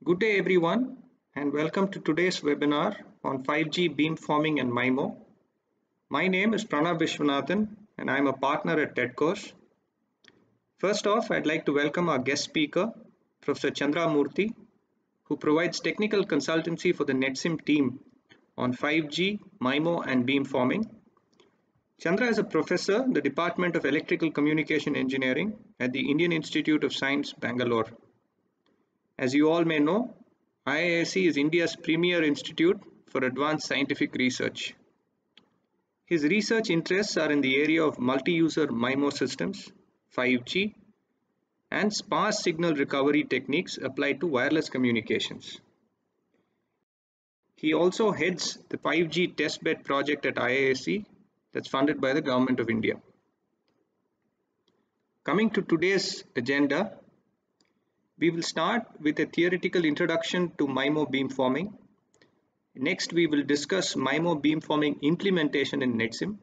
Good day everyone and welcome to today's webinar on 5G beamforming and MIMO. My name is Pranav Vishwanathan and I am a partner at TEDCOurse. First off, I'd like to welcome our guest speaker, Professor Chandra Murthy, who provides technical consultancy for the NetSim team on 5G, MIMO and beamforming. Chandra is a professor in the Department of Electrical Communication Engineering at the Indian Institute of Science, Bangalore. As you all may know, IISc is India's premier institute for advanced scientific research. His research interests are in the area of multi-user MIMO systems, 5G, and sparse signal recovery techniques applied to wireless communications. He also heads the 5G testbed project at IISc that's funded by the Government of India. Coming to today's agenda, we will start with a theoretical introduction to MIMO beamforming. Next, we will discuss MIMO beamforming implementation in NetSim.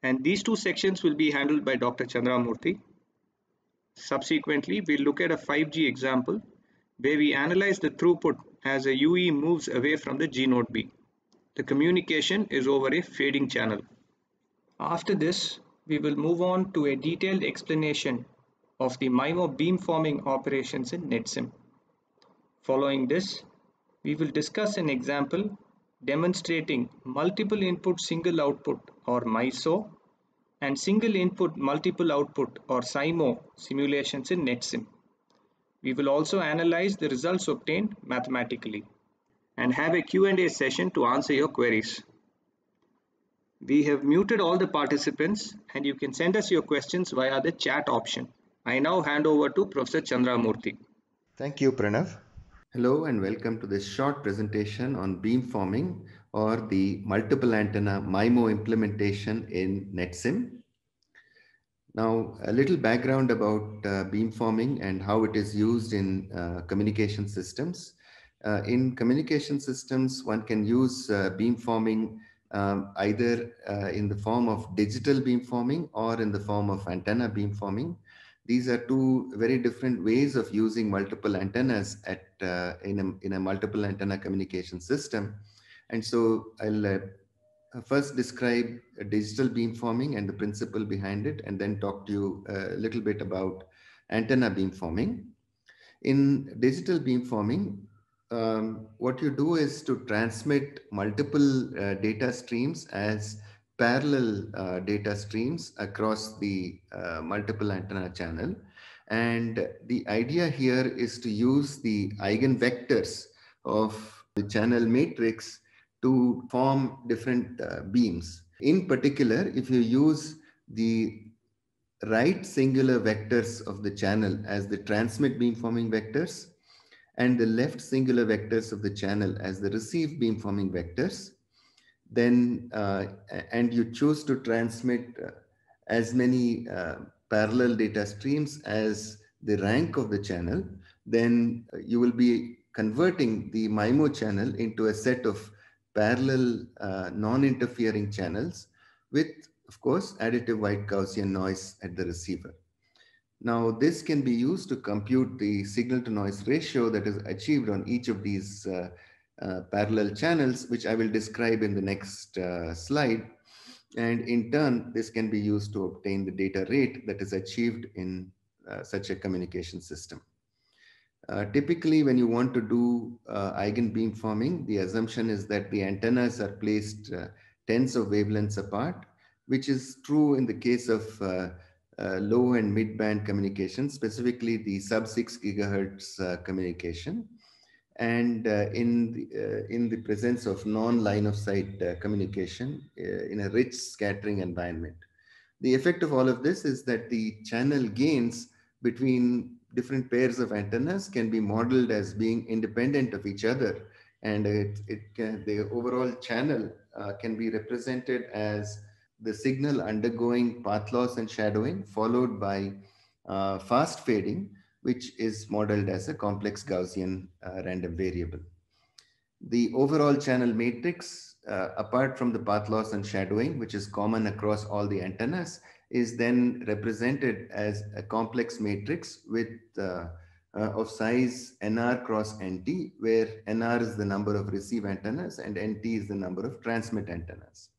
And these two sections will be handled by Dr. Chandra Murthy. Subsequently, we'll look at a 5G example where we analyze the throughput as a UE moves away from the G node B. The communication is over a fading channel. After this, we will move on to a detailed explanation of the MIMO beamforming operations in NetSim. Following this, we will discuss an example demonstrating multiple input single output or MISO and single input multiple output or SIMO simulations in NetSim. We will also analyze the results obtained mathematically and have a Q&A session to answer your queries. We have muted all the participants and you can send us your questions via the chat option. I now hand over to Professor Chandra Murthy. Thank you, Pranav. Hello and welcome to this short presentation on beamforming or the multiple antenna MIMO implementation in NetSim. Now, a little background about beamforming and how it is used in communication systems. In communication systems, one can use beamforming either in the form of digital beamforming or in the form of antenna beamforming. These are two very different ways of using multiple antennas in a multiple antenna communication system. And so I'll first describe digital beamforming and the principle behind it, and then talk to you a little bit about antenna beamforming. In digital beamforming, what you do is to transmit multiple data streams as parallel data streams across the multiple antenna channel. And the idea here is to use the eigenvectors of the channel matrix to form different beams. In particular, if you use the right singular vectors of the channel as the transmit beamforming vectors and the left singular vectors of the channel as the receive beamforming vectors, then and you choose to transmit as many parallel data streams as the rank of the channel, then you will be converting the MIMO channel into a set of parallel non-interfering channels with, of course, additive white Gaussian noise at the receiver. Now, this can be used to compute the signal to noise ratio that is achieved on each of these parallel channels, which I will describe in the next slide. And in turn, this can be used to obtain the data rate that is achieved in such a communication system. Typically, when you want to do eigen beamforming, the assumption is that the antennas are placed tens of wavelengths apart, which is true in the case of low and mid-band communication, specifically the sub-6 gigahertz communication, and in the presence of non-line of sight communication in a rich scattering environment. The effect of all of this is that the channel gains between different pairs of antennas can be modeled as being independent of each other, and the overall channel can be represented as the signal undergoing path loss and shadowing, followed by fast fading, which is modeled as a complex Gaussian random variable. The overall channel matrix, apart from the path loss and shadowing, which is common across all the antennas, is then represented as a complex matrix with of size NR cross NT, where NR is the number of receive antennas and NT is the number of transmit antennas.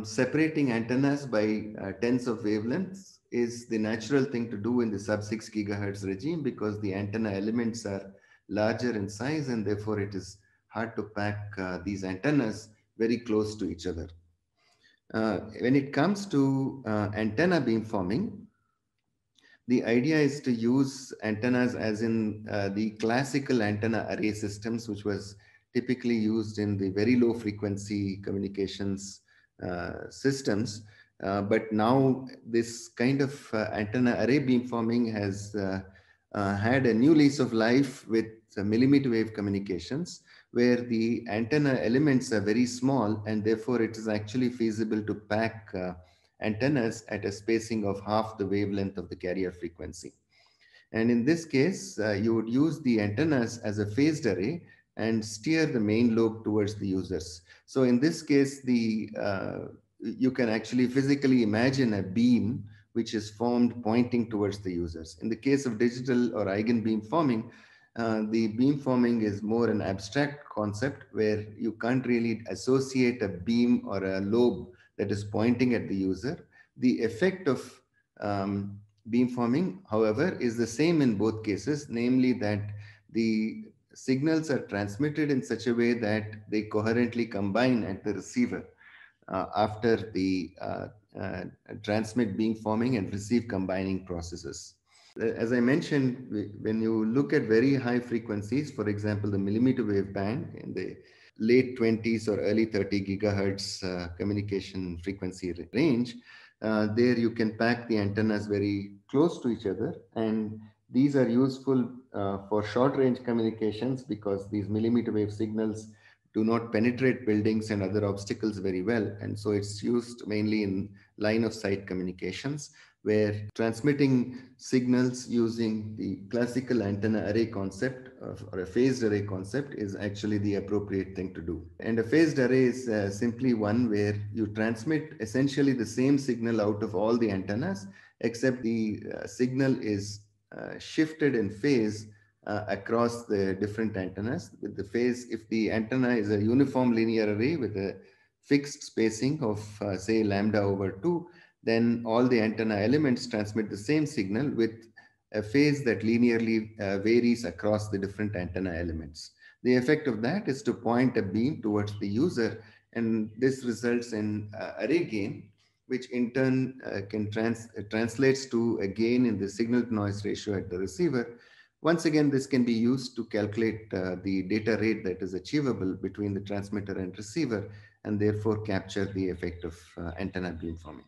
Separating antennas by tens of wavelengths is the natural thing to do in the sub 6 gigahertz regime, because the antenna elements are larger in size and therefore it is hard to pack these antennas very close to each other. When it comes to antenna beamforming, the idea is to use antennas as in the classical antenna array systems, which was typically used in the very low frequency communications systems. But now this kind of antenna array beamforming has had a new lease of life with millimeter wave communications, where the antenna elements are very small and therefore it is actually feasible to pack antennas at a spacing of half the wavelength of the carrier frequency. And in this case, you would use the antennas as a phased array and steer the main lobe towards the users. So in this case, you can actually physically imagine a beam which is formed pointing towards the users. In the case of digital or eigenbeam forming, the beam forming is more an abstract concept where you can't really associate a beam or a lobe that is pointing at the user. The effect of beamforming, however, is the same in both cases, namely that the signals are transmitted in such a way that they coherently combine at the receiver after the transmit beamforming and receive combining processes. As I mentioned, when you look at very high frequencies, for example, the millimeter wave band in the late 20s or early 30 gigahertz communication frequency range, there you can pack the antennas very close to each other, and these are useful for short range communications because these millimeter wave signals do not penetrate buildings and other obstacles very well, and so it's used mainly in line of sight communications, where transmitting signals using the classical antenna array concept or a phased array concept is actually the appropriate thing to do. And a phased array is simply one where you transmit essentially the same signal out of all the antennas, except the signal is shifted in phase across the different antennas. With the phase, if the antenna is a uniform linear array with a fixed spacing of say lambda over 2, then all the antenna elements transmit the same signal with a phase that linearly varies across the different antenna elements. The effect of that is to point a beam towards the user, and this results in array gain, which in turn translates to a gain in the signal to noise ratio at the receiver. Once again, this can be used to calculate the data rate that is achievable between the transmitter and receiver, and therefore capture the effect of antenna beamforming.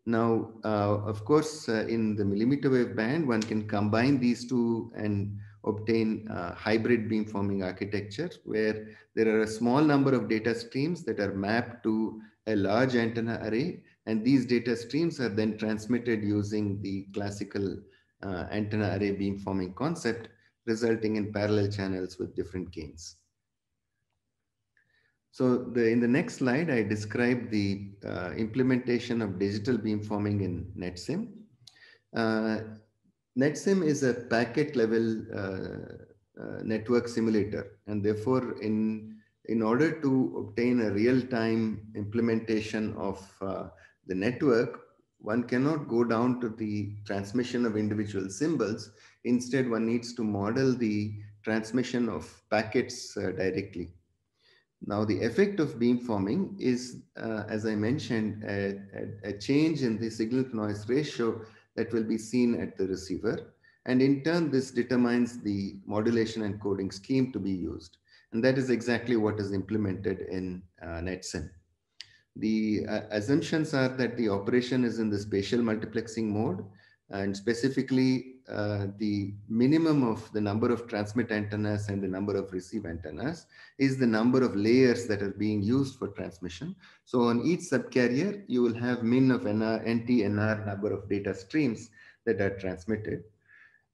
Now, of course, in the millimeter wave band, one can combine these two and obtain hybrid beamforming architecture, where there are a small number of data streams that are mapped to a large antenna array, and these data streams are then transmitted using the classical antenna array beamforming concept, resulting in parallel channels with different gains. So in the next slide, I describe the implementation of digital beamforming in NetSim. NetSim is a packet level network simulator, and therefore in order to obtain a real-time implementation of the network, one cannot go down to the transmission of individual symbols. Instead, one needs to model the transmission of packets directly. Now, the effect of beamforming is, as I mentioned, a change in the signal to noise ratio that will be seen at the receiver. And in turn, this determines the modulation and coding scheme to be used. And that is exactly what is implemented in NetSim. The assumptions are that the operation is in the spatial multiplexing mode, and specifically the minimum of the number of transmit antennas and the number of receive antennas is the number of layers that are being used for transmission. So on each subcarrier, you will have min of NR, NT, NR number of data streams that are transmitted.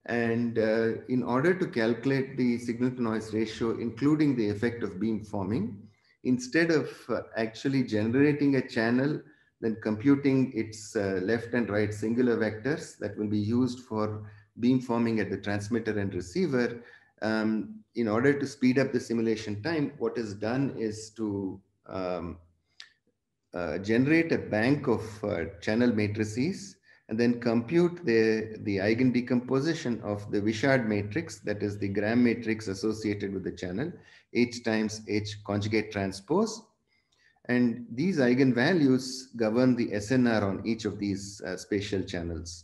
And in order to calculate the signal to noise ratio, including the effect of beamforming, instead of actually generating a channel, then computing its left and right singular vectors that will be used for beamforming at the transmitter and receiver, in order to speed up the simulation time, what is done is to generate a bank of channel matrices and then compute the eigen decomposition of the Wishart matrix, that is the Gram matrix associated with the channel, H times H conjugate transpose. And these eigenvalues govern the SNR on each of these spatial channels.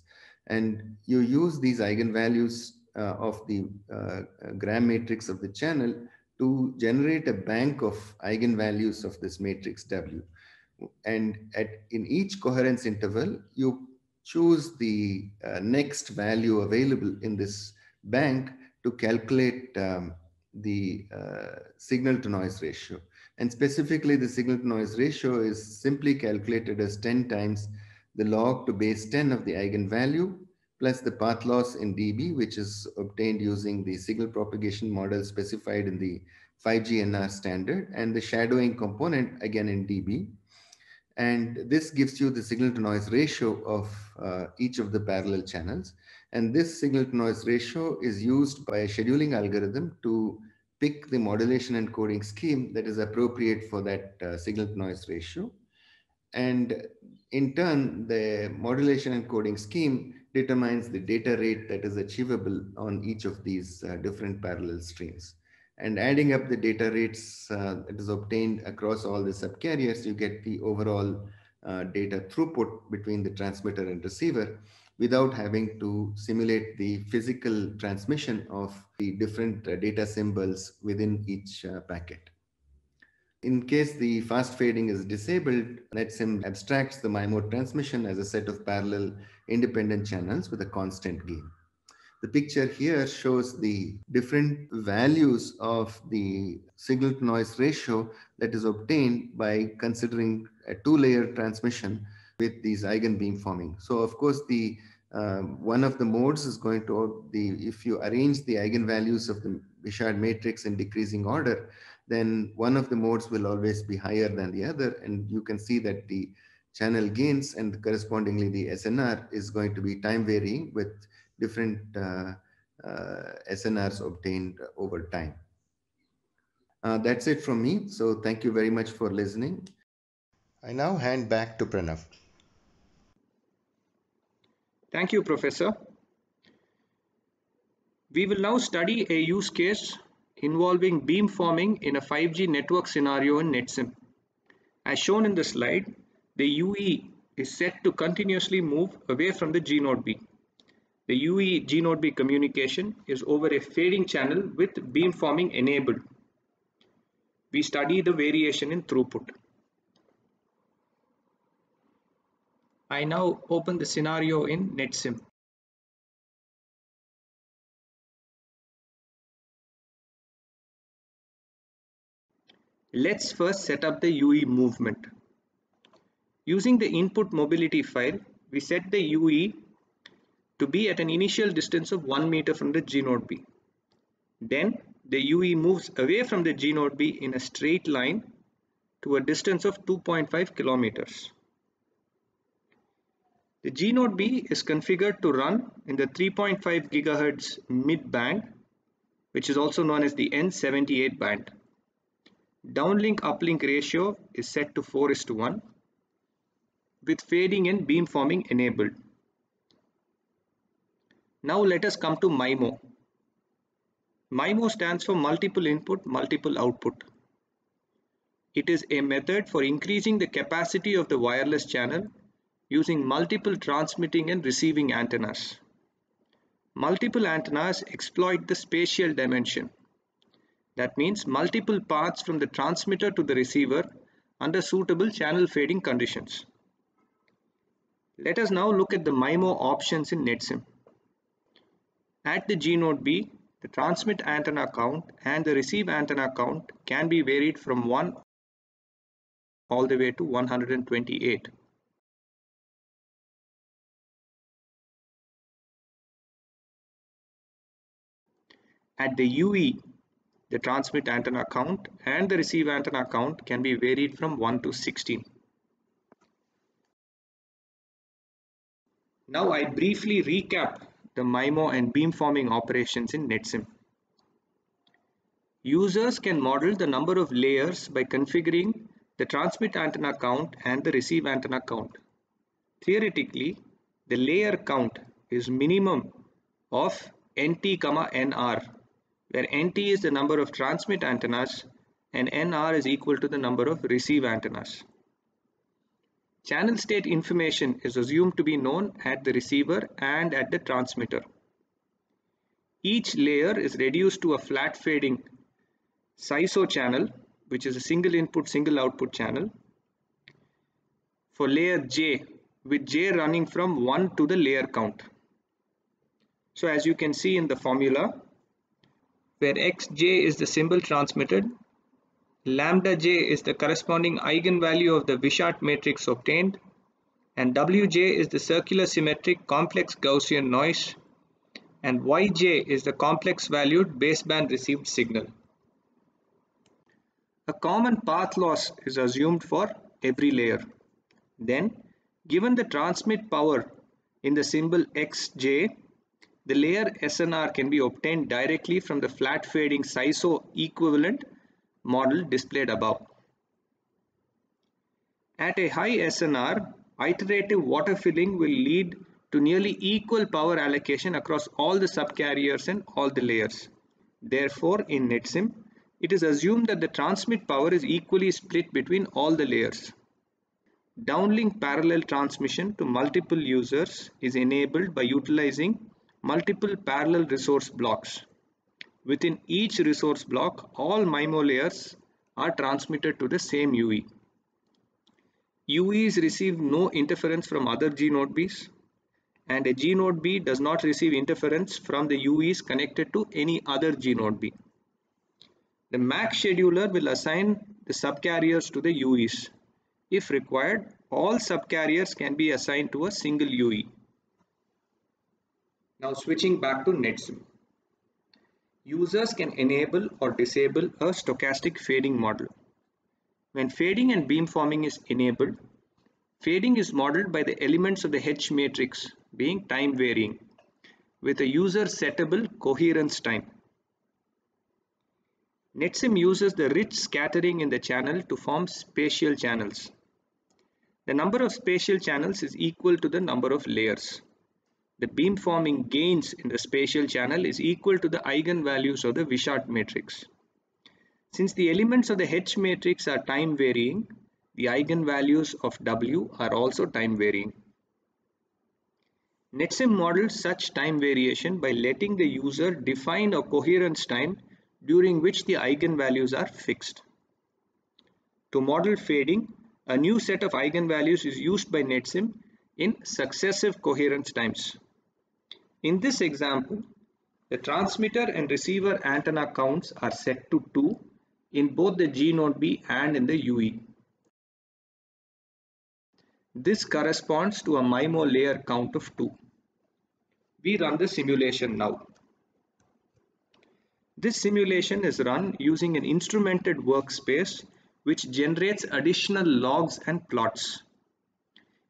And you use these eigenvalues of the Gram matrix of the channel to generate a bank of eigenvalues of this matrix W. And in each coherence interval, you choose the next value available in this bank to calculate the signal to noise ratio. And specifically, the signal to noise ratio is simply calculated as 10 times the log to base 10 of the eigenvalue plus the path loss in dB, which is obtained using the signal propagation model specified in the 5G NR standard, and the shadowing component again in dB. And this gives you the signal to noise ratio of each of the parallel channels. And this signal to noise ratio is used by a scheduling algorithm to pick the modulation encoding scheme that is appropriate for that signal to noise ratio. And in turn, the modulation encoding scheme determines the data rate that is achievable on each of these different parallel streams. And adding up the data rates that is obtained across all the subcarriers, you get the overall data throughput between the transmitter and receiver without having to simulate the physical transmission of the different data symbols within each packet. In case the fast fading is disabled, NetSim abstracts the MIMO transmission as a set of parallel independent channels with a constant gain. The picture here shows the different values of the signal to noise ratio that is obtained by considering a two-layer transmission with these eigen beamforming. So of course, the one of the modes is going to if you arrange the eigenvalues of the Wishart matrix in decreasing order, then one of the modes will always be higher than the other. And you can see that the channel gains and correspondingly the SNR is going to be time varying with different SNRs obtained over time. That's it from me. So thank you very much for listening. I now hand back to Pranav. Thank you, Professor. We will now study a use case involving beamforming in a 5G network scenario in NetSim. As shown in the slide, the UE is set to continuously move away from the G node B. The UE G node B communication is over a fading channel with beamforming enabled. We study the variation in throughput. I now open the scenario in NetSim. Let's first set up the UE movement. Using the input mobility file, we set the UE to be at an initial distance of 1 meter from the G node B. Then the UE moves away from the G node B in a straight line to a distance of 2.5 kilometers. The G node B is configured to run in the 3.5 GHz mid band, which is also known as the N78 band. Downlink uplink ratio is set to 4:1 with fading and beamforming enabled. Now let us come to MIMO. MIMO stands for multiple input, multiple output. It is a method for increasing the capacity of the wireless channel using multiple transmitting and receiving antennas. Multiple antennas exploit the spatial dimension. That means multiple paths from the transmitter to the receiver under suitable channel fading conditions. Let us now look at the MIMO options in NetSim. At the G node B, the transmit antenna count and the receive antenna count can be varied from 1 all the way to 128. At the UE, the transmit antenna count and the receive antenna count can be varied from 1 to 16. Now I briefly recap the MIMO and beamforming operations in NetSim. Users can model the number of layers by configuring the transmit antenna count and the receive antenna count. Theoretically, the layer count is minimum of NT, NR, where NT is the number of transmit antennas and NR is equal to the number of receive antennas. Channel state information is assumed to be known at the receiver and at the transmitter. Each layer is reduced to a flat fading SISO channel, which is a single input, single output channel, for layer J, with J running from 1 to the layer count. So as you can see in the formula, where Xj is the symbol transmitted, lambda j is the corresponding eigenvalue of the Wishart matrix obtained, and Wj is the circular symmetric complex Gaussian noise, and Yj is the complex valued baseband received signal. A common path loss is assumed for every layer. Then, given the transmit power in the symbol Xj, the layer SNR can be obtained directly from the flat fading SISO equivalent model displayed above. At a high SNR, iterative water filling will lead to nearly equal power allocation across all the subcarriers and all the layers. Therefore, in NetSim, it is assumed that the transmit power is equally split between all the layers. Downlink parallel transmission to multiple users is enabled by utilizing multiple parallel resource blocks. Within each resource block, all MIMO layers are transmitted to the same UE. UEs receive no interference from other G node Bs, and a G node B does not receive interference from the UEs connected to any other G node B. The MAC scheduler will assign the subcarriers to the UEs. If required, all subcarriers can be assigned to a single UE. Now switching back to NetSim. Users can enable or disable a stochastic fading model. When fading and beamforming is enabled, fading is modeled by the elements of the H matrix being time varying, with a user settable coherence time. NetSim uses the rich scattering in the channel to form spatial channels. The number of spatial channels is equal to the number of layers. The beamforming gains in the spatial channel is equal to the eigenvalues of the Wishart matrix. Since the elements of the H matrix are time varying, the eigenvalues of W are also time varying. NetSim models such time variation by letting the user define a coherence time during which the eigenvalues are fixed. To model fading, a new set of eigenvalues is used by NetSim in successive coherence times. In this example, the transmitter and receiver antenna counts are set to 2 in both the G node B and in the UE. This corresponds to a MIMO layer count of 2. We run the simulation now. This simulation is run using an instrumented workspace which generates additional logs and plots.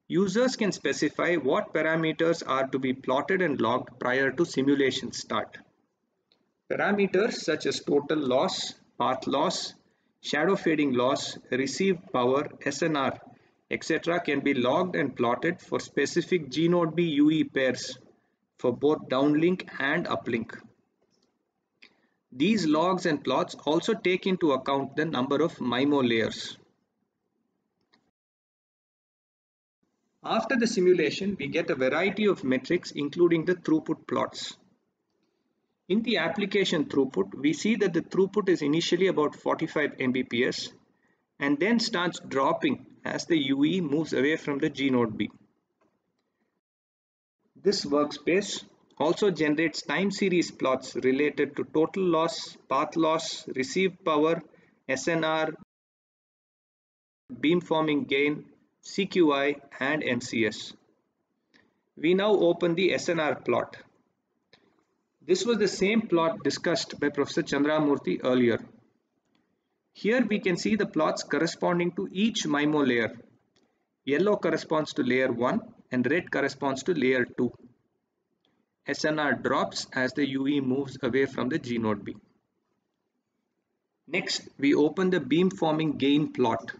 Users can specify what parameters are to be plotted and logged prior to simulation start. Parameters such as total loss, path loss, shadow fading loss, received power, SNR, etc. can be logged and plotted for specific G node B UE pairs for both downlink and uplink. These logs and plots also take into account the number of MIMO layers. After the simulation, we get a variety of metrics including the throughput plots. In the application throughput, we see that the throughput is initially about 45 Mbps and then starts dropping as the UE moves away from the G node B. This workspace also generates time series plots related to total loss, path loss, received power, SNR, beamforming gain, CQI and MCS. We now open the SNR plot. This was the same plot discussed by Professor Chandramurthy earlier. Here we can see the plots corresponding to each MIMO layer. Yellow corresponds to layer 1 and red corresponds to layer 2. SNR drops as the UE moves away from the G node B. Next, we open the beamforming gain plot.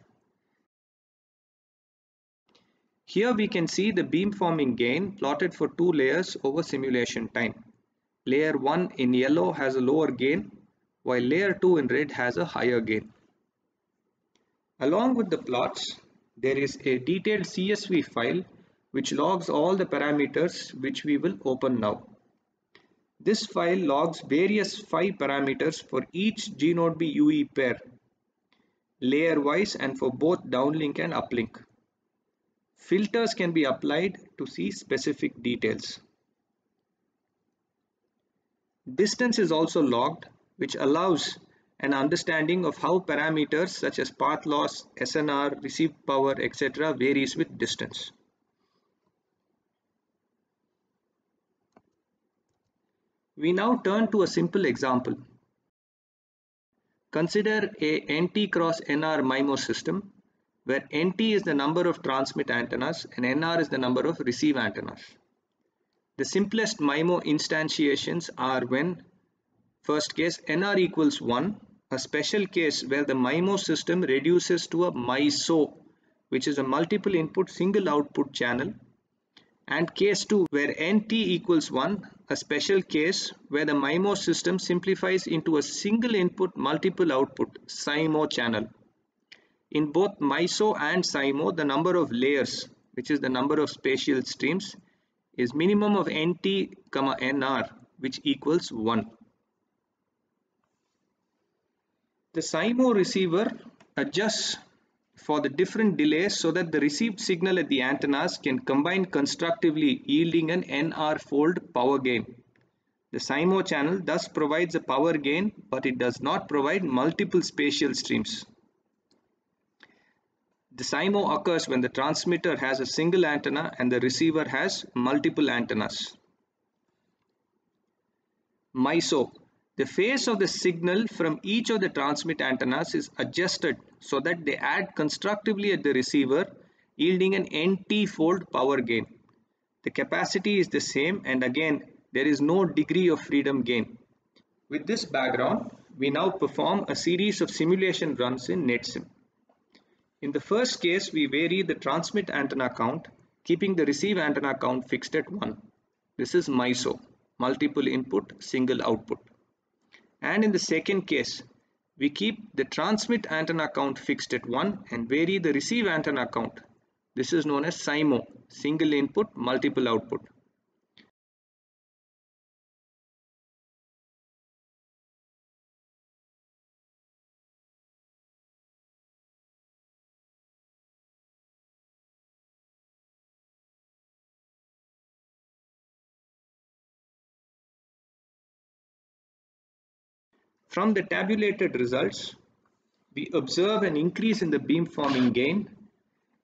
Here we can see the beamforming gain plotted for two layers over simulation time. Layer 1 in yellow has a lower gain, while layer 2 in red has a higher gain. Along with the plots, there is a detailed CSV file which logs all the parameters which we will open now. This file logs various 5 parameters for each G node B UE pair, layer wise and for both downlink and uplink. Filters can be applied to see specific details. Distance is also logged, which allows an understanding of how parameters such as path loss, SNR, received power, etc. varies with distance. We now turn to a simple example. Consider a NT cross NR MIMO system where NT is the number of transmit antennas and NR is the number of receive antennas. The simplest MIMO instantiations are when first case NR equals 1, a special case where the MIMO system reduces to a MISO, which is a multiple input single output channel, and case 2 where NT equals 1, a special case where the MIMO system simplifies into a single input multiple output SIMO channel. In both MISO and SIMO, the number of layers, which is the number of spatial streams, is minimum of NT, NR, which equals 1. The SIMO receiver adjusts for the different delays so that the received signal at the antennas can combine constructively, yielding an NR fold power gain. The SIMO channel thus provides a power gain, but it does not provide multiple spatial streams. The SIMO occurs when the transmitter has a single antenna and the receiver has multiple antennas. MISO. The phase of the signal from each of the transmit antennas is adjusted so that they add constructively at the receiver, yielding an NT fold power gain. The capacity is the same, and again there is no degree of freedom gain. With this background, we now perform a series of simulation runs in NetSim. In the first case, we vary the transmit antenna count, keeping the receive antenna count fixed at 1. This is MISO, multiple input, single output. And in the second case, we keep the transmit antenna count fixed at 1 and vary the receive antenna count. This is known as SIMO, single input, multiple output. From the tabulated results, we observe an increase in the beamforming gain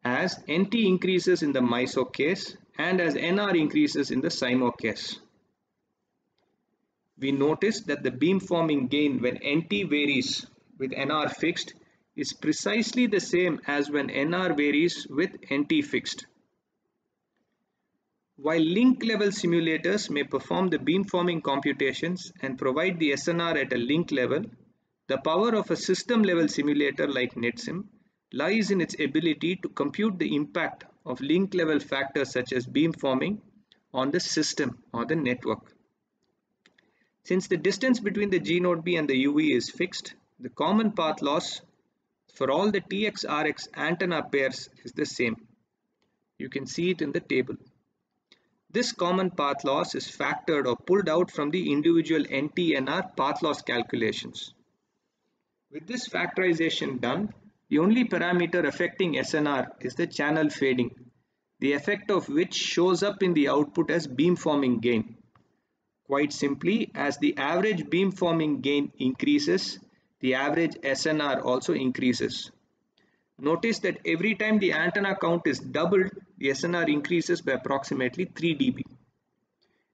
as NT increases in the MISO case and as NR increases in the SIMO case. We notice that the beamforming gain when NT varies with NR fixed is precisely the same as when NR varies with NT fixed. While link level simulators may perform the beamforming computations and provide the SNR at a link level, the power of a system level simulator like NetSim lies in its ability to compute the impact of link level factors such as beamforming on the system or the network. Since the distance between the G node B and the UE is fixed, the common path loss for all the TX-RX antenna pairs is the same. You can see it in the table. This common path loss is factored or pulled out from the individual NT-NR path loss calculations. With this factorization done, the only parameter affecting SNR is the channel fading, the effect of which shows up in the output as beamforming gain. Quite simply, as the average beamforming gain increases, the average SNR also increases. Notice that every time the antenna count is doubled, the SNR increases by approximately 3 dB.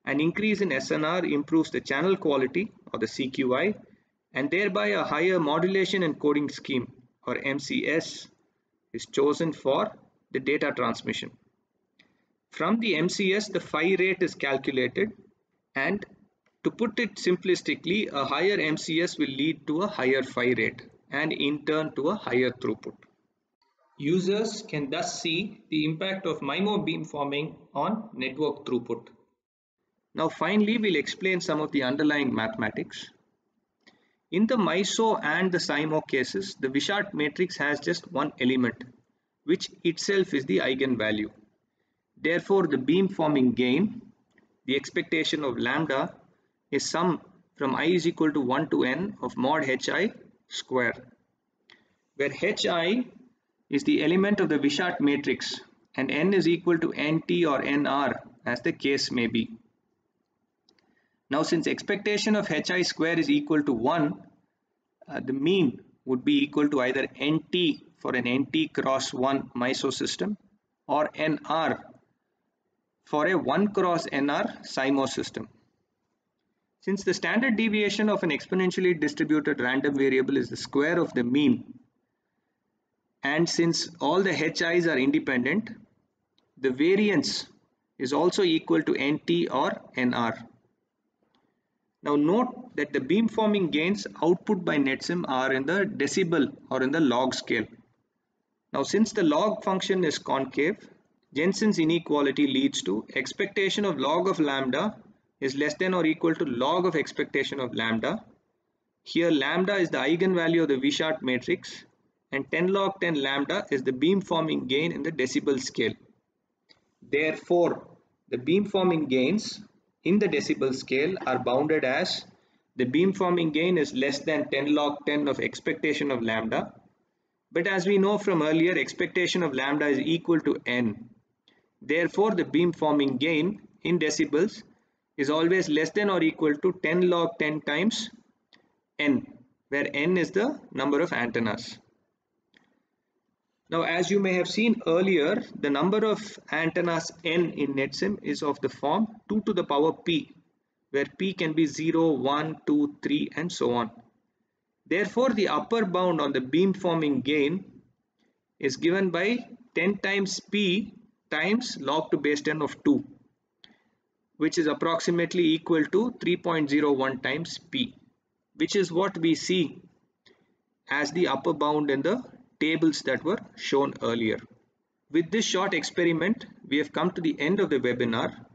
An increase in SNR improves the channel quality or the CQI and thereby a higher modulation encoding scheme or MCS is chosen for the data transmission. From the MCS, the phi rate is calculated And to put it simplistically, a higher MCS will lead to a higher phi rate and in turn to a higher throughput. Users can thus see the impact of MIMO beamforming on network throughput. Now finally, we'll explain some of the underlying mathematics. In the MISO and the SIMO cases, the Wishart matrix has just one element, which itself is the eigenvalue. Therefore, the beamforming gain, the expectation of lambda, is sum from I is equal to 1 to n of mod hi square, where hi is the element of the Wishart matrix and n is equal to nt or nr as the case may be. Now since expectation of hi square is equal to 1, the mean would be equal to either nt for an nt cross 1 MISO system or nr for a 1 cross nr SIMO system. Since the standard deviation of an exponentially distributed random variable is the square of the mean, and since all the hi's are independent, the variance is also equal to nt or nr. Now note that the beamforming gains output by NetSim are in the decibel or in the log scale. Now since the log function is concave, Jensen's inequality leads to expectation of log of lambda is less than or equal to log of expectation of lambda. Here lambda is the eigenvalue of the Wishart matrix and 10 log 10 lambda is the beamforming gain in the decibel scale. Therefore, the beamforming gains in the decibel scale are bounded as the beamforming gain is less than 10 log 10 of expectation of lambda. But as we know from earlier, expectation of lambda is equal to n. Therefore, the beamforming gain in decibels is always less than or equal to 10 log 10 times n, where n is the number of antennas. Now, as you may have seen earlier, the number of antennas n in NetSim is of the form 2 to the power p, where p can be 0, 1, 2, 3 and so on. Therefore, the upper bound on the beamforming gain is given by 10 times p times log to base 10 of 2, which is approximately equal to 3.01 times p, which is what we see as the upper bound in the tables that were shown earlier. With this short experiment, we have come to the end of the webinar.